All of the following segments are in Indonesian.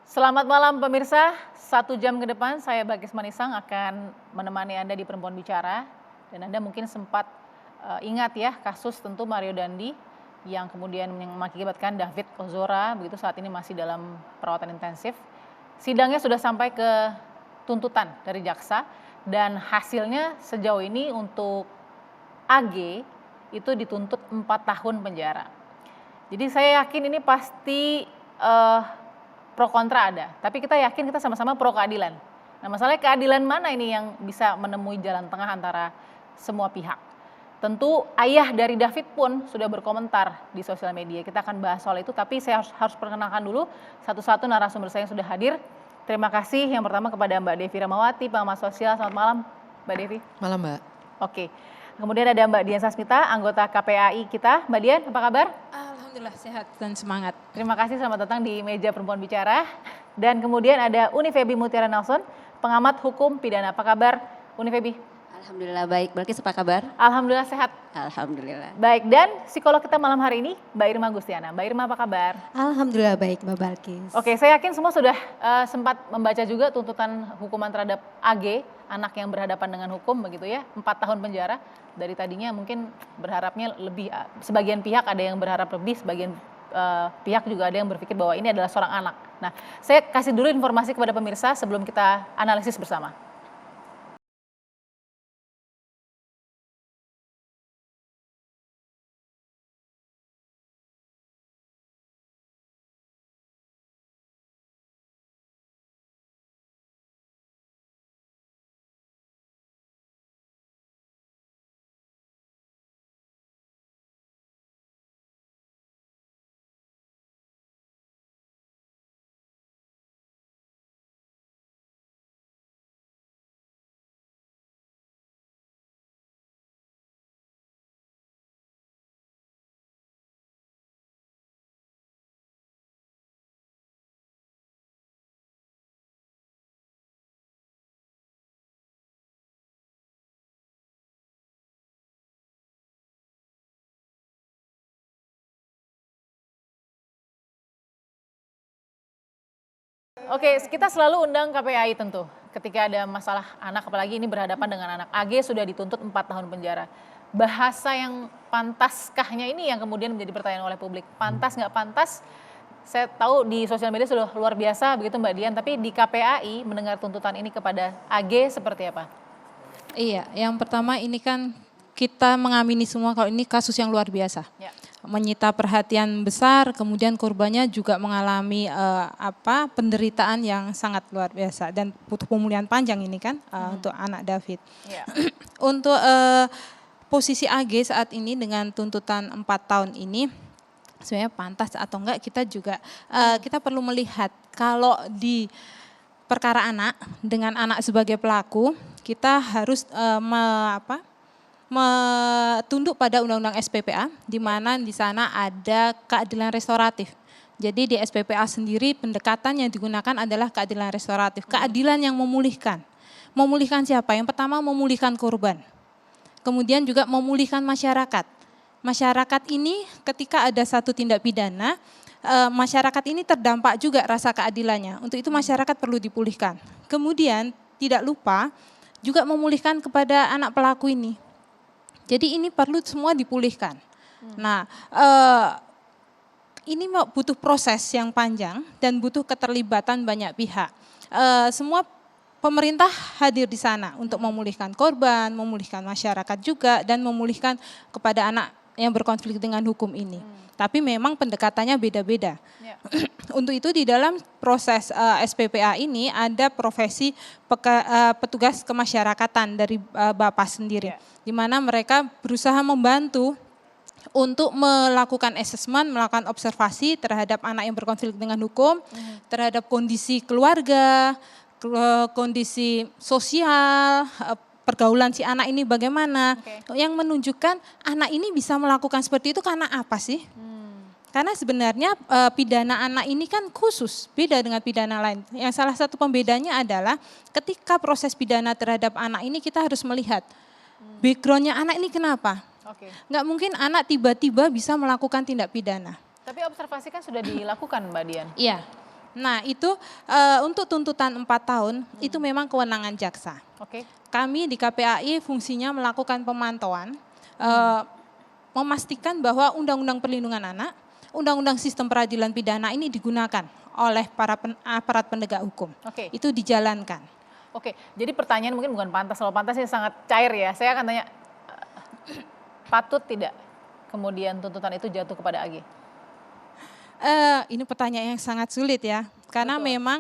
Selamat malam pemirsa, 1 jam ke depan saya Bagus Manisang akan menemani Anda di Perempuan Bicara. Dan Anda mungkin sempat ingat ya kasus tentu Mario Dandi yang kemudian mengakibatkan David Ozora begitu saat ini masih dalam perawatan intensif. Sidangnya sudah sampai ke tuntutan dari jaksa dan hasilnya sejauh ini untuk AG itu dituntut 4 tahun penjara. Jadi saya yakin ini pasti pro kontra ada, tapi kita yakin kita sama-sama pro keadilan. Nah masalahnya keadilan mana ini yang bisa menemui jalan tengah antara semua pihak. Tentu ayah dari David pun sudah berkomentar di sosial media, kita akan bahas soal itu, tapi saya harus perkenalkan dulu satu-satu narasumber saya yang sudah hadir. Terima kasih yang pertama kepada Mbak Devi Ramawati, pengamat sosial. Selamat malam Mbak Devi. Malam Mbak. Oke, kemudian ada Mbak Dian Sasmita, anggota KPAI kita. Mbak Dian, apa kabar? Alhamdulillah sehat dan semangat. Terima kasih, selamat datang di meja Perempuan Bicara. Dan kemudian ada Uni Febi Mutiara Nelson, pengamat hukum pidana. Apa kabar Uni Febi? Alhamdulillah baik, Balkis apa kabar? Alhamdulillah sehat. Alhamdulillah. Baik, dan psikolog kita malam hari ini Mbak Irma Gustiana. Mbak Irma apa kabar? Alhamdulillah baik Mbak Balkis. Oke, saya yakin semua sudah sempat membaca juga tuntutan hukuman terhadap AG, anak yang berhadapan dengan hukum begitu ya, 4 tahun penjara. Dari tadinya mungkin berharapnya lebih, sebagian pihak ada yang berharap lebih, sebagian pihak juga ada yang berpikir bahwa ini adalah seorang anak. Nah, saya kasih dulu informasi kepada pemirsa sebelum kita analisis bersama. Oke, kita selalu undang KPAI tentu. Ketika ada masalah anak, apalagi ini berhadapan dengan anak. AG sudah dituntut 4 tahun penjara. Bahasa yang pantaskahnya ini yang kemudian menjadi pertanyaan oleh publik. Pantas nggak pantas? Saya tahu di sosial media sudah luar biasa begitu Mbak Dian. Tapi di KPAI mendengar tuntutan ini kepada AG seperti apa? Iya, yang pertama ini kan kita mengamini semua kalau ini kasus yang luar biasa. Ya. Menyita perhatian besar, kemudian korbannya juga mengalami penderitaan yang sangat luar biasa dan butuh pemulihan panjang ini kan untuk anak David. Ya. Untuk posisi AG saat ini dengan tuntutan 4 tahun ini sebenarnya pantas atau enggak kita juga kita perlu melihat kalau di perkara anak dengan anak sebagai pelaku kita harus tunduk pada Undang-Undang SPPA, di mana di sana ada keadilan restoratif. Jadi di SPPA sendiri pendekatan yang digunakan adalah keadilan restoratif, keadilan yang memulihkan. Memulihkan siapa? Yang pertama memulihkan korban, kemudian juga memulihkan masyarakat. Masyarakat ini ketika ada satu tindak pidana, masyarakat ini terdampak juga rasa keadilannya. Untuk itu masyarakat perlu dipulihkan. Kemudian tidak lupa juga memulihkan kepada anak pelaku ini. Jadi ini perlu semua dipulihkan. Nah, ini butuh proses yang panjang dan butuh keterlibatan banyak pihak. Semua pemerintah hadir di sana untuk memulihkan korban, memulihkan masyarakat juga, dan memulihkan kepada anak yang berkonflik dengan hukum ini. Tapi memang pendekatannya beda-beda. Ya. Untuk itu di dalam proses SPPA ini ada profesi petugas kemasyarakatan dari Bapak sendiri. Ya. Di mana mereka berusaha membantu untuk melakukan asesmen, melakukan observasi terhadap anak yang berkonflik dengan hukum, terhadap kondisi keluarga, kondisi sosial, pergaulan si anak ini bagaimana, yang menunjukkan anak ini bisa melakukan seperti itu karena apa sih? Karena sebenarnya pidana anak ini kan khusus, beda dengan pidana lain. Yang salah satu pembedanya adalah ketika proses pidana terhadap anak ini kita harus melihat backgroundnya anak ini kenapa. Nggak mungkin anak tiba-tiba bisa melakukan tindak pidana. Tapi observasi kan sudah dilakukan Mbak Dian. Iya. Nah itu untuk tuntutan 4 tahun itu memang kewenangan jaksa. Oke. Kami di KPAI fungsinya melakukan pemantauan, memastikan bahwa Undang-Undang Perlindungan Anak, Undang-Undang Sistem Peradilan Pidana ini digunakan oleh para aparat penegak hukum. Oke. Itu dijalankan. Oke, jadi pertanyaan mungkin bukan pantas, kalau pantas ini sangat cair ya. Saya akan tanya, patut tidak kemudian tuntutan itu jatuh kepada AG? Ini pertanyaan yang sangat sulit ya, karena Betul. memang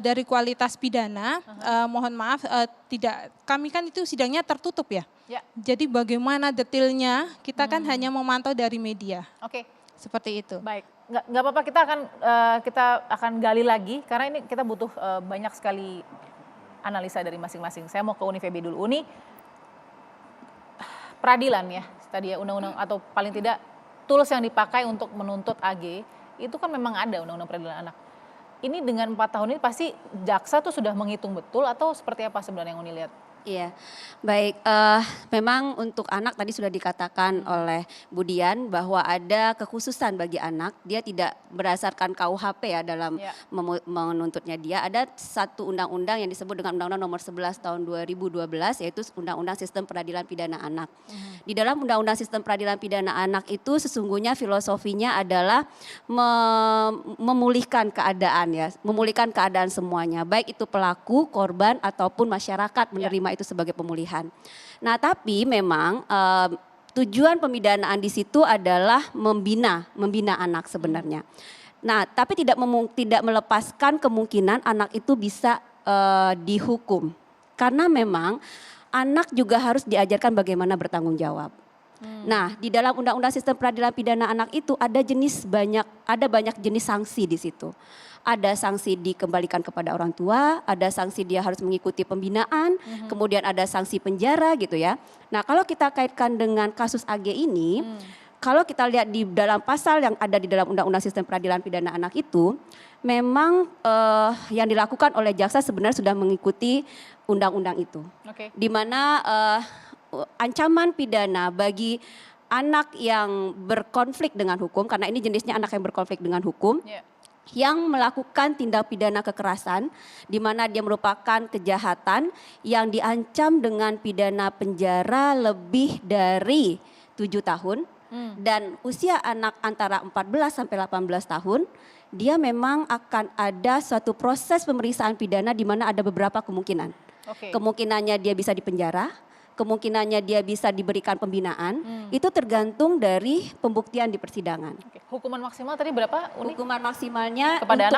dari kualitas pidana, mohon maaf, tidak, kami kan itu sidangnya tertutup ya. Ya. Jadi bagaimana detailnya kita kan hanya memantau dari media, Oke, seperti itu. baik. Nggak apa-apa, kita akan gali lagi karena ini kita butuh banyak sekali analisa dari masing-masing. Saya mau ke Uni VB dulu. Uni, peradilan ya, tadi ya undang-undang atau paling tidak tools yang dipakai untuk menuntut AG itu kan memang ada undang-undang peradilan anak. Ini dengan 4 tahun ini pasti jaksa tuh sudah menghitung betul atau seperti apa sebenarnya yang Uni lihat? Iya, baik. Memang untuk anak tadi sudah dikatakan oleh Budian bahwa ada kekhususan bagi anak. Dia tidak berdasarkan KUHP ya dalam Ya. menuntutnya dia. Ada satu undang-undang yang disebut dengan Undang-Undang Nomor 11 Tahun 2012 yaitu Undang-Undang Sistem Peradilan Pidana Anak. Di dalam Undang-Undang Sistem Peradilan Pidana Anak itu sesungguhnya filosofinya adalah memulihkan keadaan ya, memulihkan keadaan semuanya, baik itu pelaku, korban ataupun masyarakat menerima itu sebagai pemulihan. Nah, tapi memang tujuan pemidanaan di situ adalah membina anak sebenarnya. Nah, tapi tidak melepaskan kemungkinan anak itu bisa dihukum. Karena memang anak juga harus diajarkan bagaimana bertanggung jawab. Nah, di dalam Undang-Undang Sistem Peradilan Pidana Anak itu ada banyak jenis sanksi di situ. Ada sanksi dikembalikan kepada orang tua, ada sanksi dia harus mengikuti pembinaan, kemudian ada sanksi penjara gitu ya. Nah, kalau kita kaitkan dengan kasus AG ini, kalau kita lihat di dalam pasal yang ada di dalam Undang-Undang Sistem Peradilan Pidana Anak itu, memang yang dilakukan oleh jaksa sebenarnya sudah mengikuti undang-undang itu. Oke. Di mana ancaman pidana bagi anak yang berkonflik dengan hukum, karena ini jenisnya anak yang berkonflik dengan hukum, Ya. yang melakukan tindak pidana kekerasan, di mana dia merupakan kejahatan yang diancam dengan pidana penjara lebih dari 7 tahun, dan usia anak antara 14 sampai 18 tahun, dia memang akan ada suatu proses pemeriksaan pidana di mana ada beberapa kemungkinan. Oke. Kemungkinannya dia bisa dipenjara, kemungkinannya dia bisa diberikan pembinaan, itu tergantung dari pembuktian di persidangan. Oke. Hukuman maksimal tadi berapa, Uni? Hukuman maksimalnya Kepada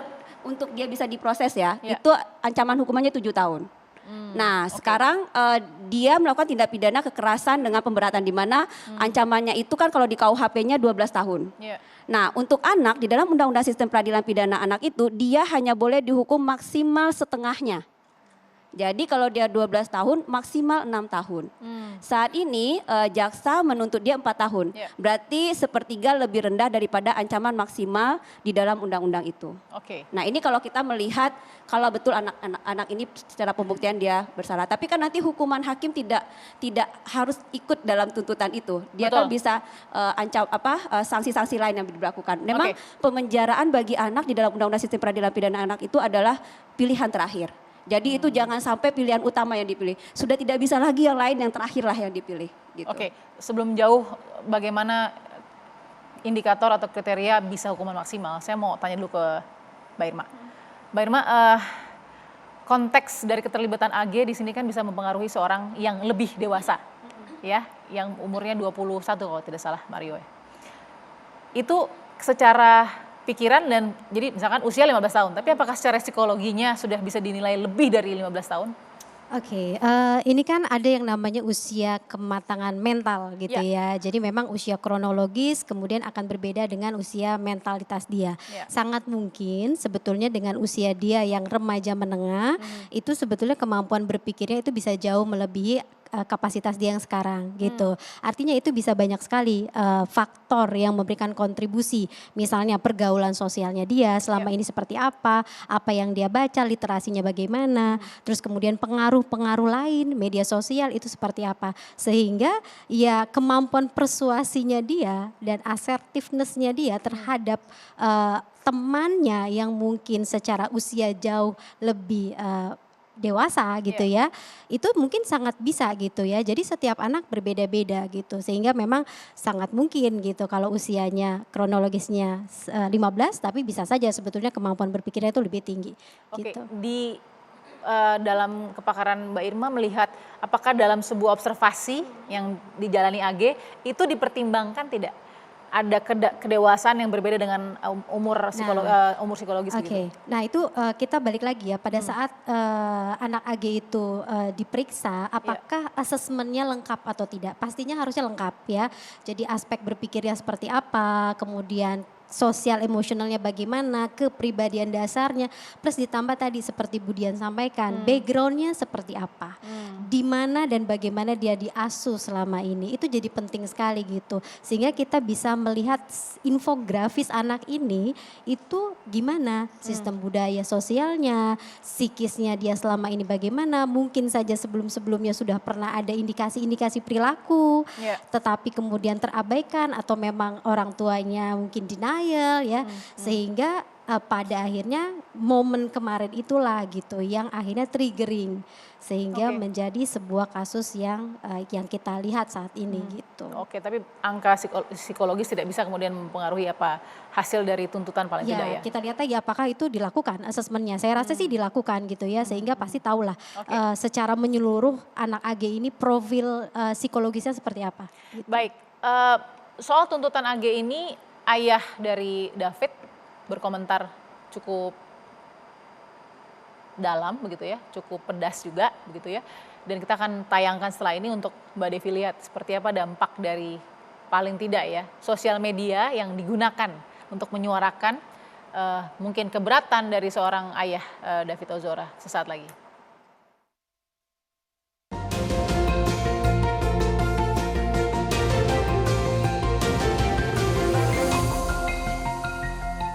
untuk dia bisa diproses ya, Ya. itu ancaman hukumannya 7 tahun. Nah, sekarang dia melakukan tindak pidana kekerasan dengan pemberatan, di mana ancamannya itu kan kalau di KUHP-nya 12 tahun. Ya. Nah, untuk anak di dalam Undang-Undang Sistem Peradilan Pidana Anak itu dia hanya boleh dihukum maksimal setengahnya. Jadi kalau dia 12 tahun maksimal 6 tahun. Saat ini jaksa menuntut dia 4 tahun. Ya. Berarti sepertiga lebih rendah daripada ancaman maksimal di dalam undang-undang itu. Oke. Nah, ini kalau kita melihat kalau betul anak ini secara pembuktian dia bersalah. Tapi kan nanti hukuman hakim tidak harus ikut dalam tuntutan itu. Dia kan Betul. bisa sanksi-sanksi lain yang diberlakukan. Memang Oke. pemenjaraan bagi anak di dalam Undang-Undang Sistem Peradilan Pidana Anak itu adalah pilihan terakhir. Jadi itu jangan sampai pilihan utama yang dipilih. Sudah tidak bisa lagi yang lain, yang terakhir lah yang dipilih. Gitu. Oke, sebelum jauh bagaimana indikator atau kriteria bisa hukuman maksimal, saya mau tanya dulu ke Mbak Irma. Mbak Irma, konteks dari keterlibatan AG di sini kan bisa mempengaruhi seorang yang lebih dewasa, ya, yang umurnya 21 kalau tidak salah, Mario ya. Itu secara pikiran dan jadi misalkan usia 15 tahun, tapi apakah secara psikologinya sudah bisa dinilai lebih dari 15 tahun? Oke, ini kan ada yang namanya usia kematangan mental gitu ya. Jadi memang usia kronologis kemudian akan berbeda dengan usia mentalitas dia. Ya. Sangat mungkin sebetulnya dengan usia dia yang remaja menengah itu sebetulnya kemampuan berpikirnya itu bisa jauh melebihi kapasitas dia yang sekarang gitu. Artinya itu bisa banyak sekali faktor yang memberikan kontribusi. Misalnya pergaulan sosialnya dia selama ini seperti apa yang dia baca, literasinya bagaimana, terus kemudian pengaruh-pengaruh lain, media sosial itu seperti apa. Sehingga ya kemampuan persuasinya dia dan assertiveness-nya dia terhadap temannya yang mungkin secara usia jauh lebih dewasa gitu ya, itu mungkin sangat bisa gitu ya. Jadi setiap anak berbeda-beda gitu, sehingga memang sangat mungkin gitu kalau usianya kronologisnya 15, tapi bisa saja sebetulnya kemampuan berpikirnya itu lebih tinggi. Oke, Gitu. di dalam kepakaran Mbak Irma melihat apakah dalam sebuah observasi yang dijalani AG itu dipertimbangkan tidak ada kedewasaan yang berbeda dengan umur psikologis Oke, gitu? nah itu kita balik lagi ya pada saat anak AG itu diperiksa, apakah asesmennya lengkap atau tidak? Pastinya harusnya lengkap ya. Jadi aspek berpikirnya seperti apa, kemudian sosial emosionalnya bagaimana, kepribadian dasarnya, plus ditambah tadi seperti Budian sampaikan, backgroundnya seperti apa, di mana dan bagaimana dia diasuh selama ini, itu jadi penting sekali gitu. Sehingga kita bisa melihat infografis anak ini itu gimana, sistem budaya sosialnya, psikisnya dia selama ini bagaimana, mungkin saja sebelum-sebelumnya sudah pernah ada indikasi-indikasi perilaku, tetapi kemudian terabaikan atau memang orang tuanya mungkin denial ya, sehingga pada akhirnya momen kemarin itulah gitu yang akhirnya triggering sehingga menjadi sebuah kasus yang kita lihat saat ini gitu. Oke, tapi angka psikologis tidak bisa kemudian mempengaruhi apa hasil dari tuntutan paling tidak ya? Kita lihat aja apakah itu dilakukan asesmennya. Saya rasa sih dilakukan gitu ya, sehingga pasti tahulah secara menyeluruh anak AG ini profil psikologisnya seperti apa. Gitu. Baik, soal tuntutan AG ini ayah dari David berkomentar cukup dalam begitu ya, cukup pedas juga begitu ya. Dan kita akan tayangkan setelah ini untuk Mbak Devi lihat seperti apa dampak dari paling tidak ya sosial media yang digunakan untuk menyuarakan mungkin keberatan dari seorang ayah David Ozora sesaat lagi.